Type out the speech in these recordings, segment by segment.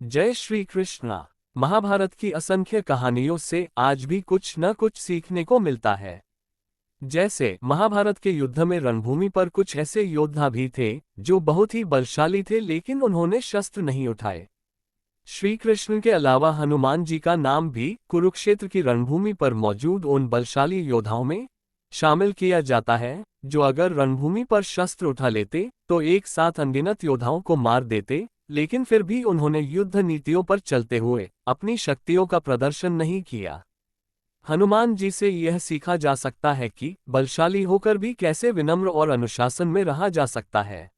जय श्री कृष्णा। महाभारत की असंख्य कहानियों से आज भी कुछ न कुछ सीखने को मिलता है। जैसे महाभारत के युद्ध में रणभूमि पर कुछ ऐसे योद्धा भी थे जो बहुत ही बलशाली थे, लेकिन उन्होंने शस्त्र नहीं उठाए। श्री कृष्ण के अलावा हनुमान जी का नाम भी कुरुक्षेत्र की रणभूमि पर मौजूद उन बलशाली योद्धाओं में शामिल किया जाता है जो अगर रणभूमि पर शस्त्र उठा लेते तो एक साथ अनगिनत योद्धाओं को मार देते, लेकिन फिर भी उन्होंने युद्ध नीतियों पर चलते हुए अपनी शक्तियों का प्रदर्शन नहीं किया। हनुमान जी से यह सीखा जा सकता है कि बलशाली होकर भी कैसे विनम्र और अनुशासन में रहा जा सकता है।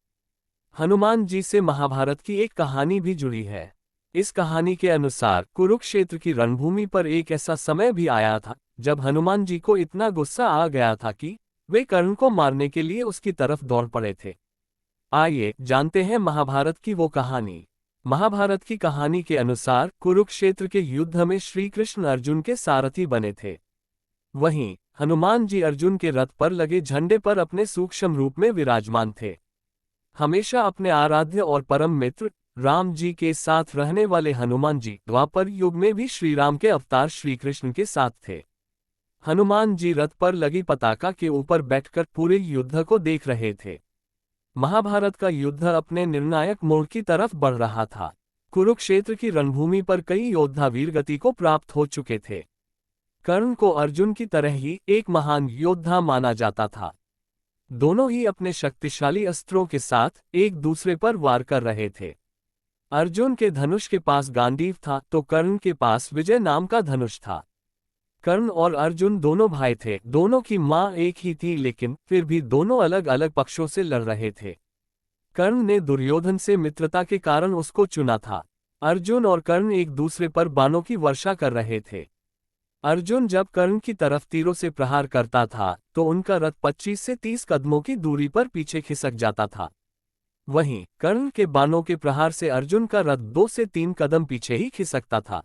हनुमान जी से महाभारत की एक कहानी भी जुड़ी है। इस कहानी के अनुसार कुरुक्षेत्र की रणभूमि पर एक ऐसा समय भी आया था जब हनुमान जी को इतना गुस्सा आ गया था कि वे कर्ण को मारने के लिए उसकी तरफ दौड़ पड़े थे। आइए जानते हैं महाभारत की वो कहानी। महाभारत की कहानी के अनुसार कुरुक्षेत्र के युद्ध में श्री कृष्ण अर्जुन के सारथी बने थे। वहीं हनुमान जी अर्जुन के रथ पर लगे झंडे पर अपने सूक्ष्म रूप में विराजमान थे। हमेशा अपने आराध्य और परम मित्र राम जी के साथ रहने वाले हनुमान जी द्वापर युग में भी श्री राम के अवतार श्री कृष्ण के साथ थे। हनुमान जी रथ पर लगी पताका के ऊपर बैठकर पूरे युद्ध को देख रहे थे। महाभारत का युद्ध अपने निर्णायक मोड़ की तरफ बढ़ रहा था। कुरुक्षेत्र की रणभूमि पर कई योद्धा वीरगति को प्राप्त हो चुके थे। कर्ण को अर्जुन की तरह ही एक महान योद्धा माना जाता था। दोनों ही अपने शक्तिशाली अस्त्रों के साथ एक दूसरे पर वार कर रहे थे। अर्जुन के धनुष के पास गांडीव था तो कर्ण के पास विजय नाम का धनुष था। कर्ण और अर्जुन दोनों भाई थे, दोनों की मां एक ही थी, लेकिन फिर भी दोनों अलग अलग पक्षों से लड़ रहे थे। कर्ण ने दुर्योधन से मित्रता के कारण उसको चुना था। अर्जुन और कर्ण एक दूसरे पर बाणों की वर्षा कर रहे थे। अर्जुन जब कर्ण की तरफ तीरों से प्रहार करता था तो उनका रथ 25 से 30 कदमों की दूरी पर पीछे खिसक जाता था। वहीं कर्ण के बाणों के प्रहार से अर्जुन का रथ 2 से 3 कदम पीछे ही खिसकता था।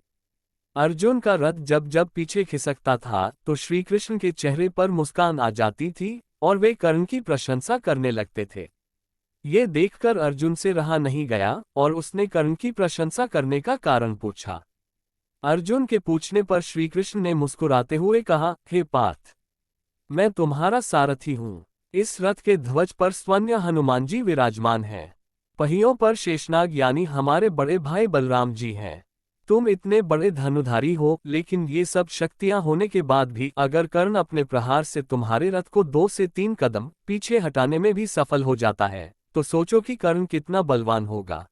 अर्जुन का रथ जब जब पीछे खिसकता था तो श्री कृष्ण के चेहरे पर मुस्कान आ जाती थी और वे कर्ण की प्रशंसा करने लगते थे। ये देखकर अर्जुन से रहा नहीं गया और उसने कर्ण की प्रशंसा करने का कारण पूछा। अर्जुन के पूछने पर श्री कृष्ण ने मुस्कुराते हुए कहा, हे पार्थ, मैं तुम्हारा सारथी हूँ। इस रथ के ध्वज पर स्वयं हनुमान जी विराजमान हैं। पहियों पर शेषनाग यानी हमारे बड़े भाई बलराम जी हैं। तुम इतने बड़े धनुधारी हो, लेकिन ये सब शक्तियां होने के बाद भी अगर कर्ण अपने प्रहार से तुम्हारे रथ को 2 से 3 कदम पीछे हटाने में भी सफल हो जाता है तो सोचो कि कर्ण कितना बलवान होगा।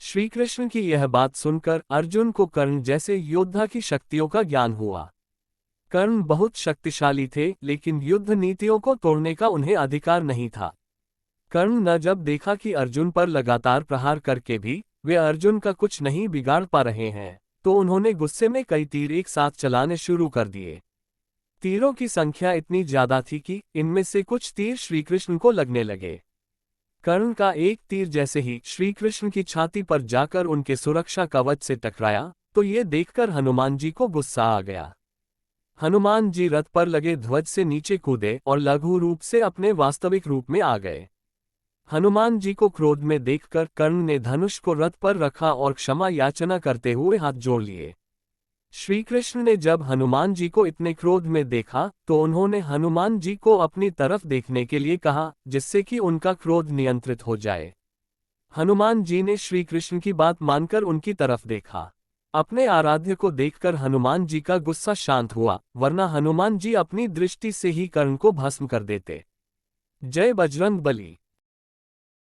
श्री कृष्ण की यह बात सुनकर अर्जुन को कर्ण जैसे योद्धा की शक्तियों का ज्ञान हुआ। कर्ण बहुत शक्तिशाली थे, लेकिन युद्ध नीतियों को तोड़ने का उन्हें अधिकार नहीं था। कर्ण ने जब देखा कि अर्जुन पर लगातार प्रहार करके भी वे अर्जुन का कुछ नहीं बिगाड़ पा रहे हैं तो उन्होंने गुस्से में कई तीर एक साथ चलाने शुरू कर दिए। तीरों की संख्या इतनी ज्यादा थी कि इनमें से कुछ तीर श्रीकृष्ण को लगने लगे। कर्ण का एक तीर जैसे ही श्रीकृष्ण की छाती पर जाकर उनके सुरक्षा कवच से टकराया तो ये देखकर हनुमान जी को गुस्सा आ गया। हनुमान जी रथ पर लगे ध्वज से नीचे कूदे और लघु रूप से अपने वास्तविक रूप में आ गए। हनुमान जी को क्रोध में देखकर कर्ण ने धनुष को रथ पर रखा और क्षमा याचना करते हुए हाथ जोड़ लिए। श्री कृष्ण ने जब हनुमान जी को इतने क्रोध में देखा तो उन्होंने हनुमान जी को अपनी तरफ देखने के लिए कहा, जिससे कि उनका क्रोध नियंत्रित हो जाए। हनुमान जी ने श्री कृष्ण की बात मानकर उनकी तरफ देखा। अपने आराध्य को देखकर हनुमान जी का गुस्सा शांत हुआ, वरना हनुमान जी अपनी दृष्टि से ही कर्ण को भस्म कर देते। जय बजरंग बली।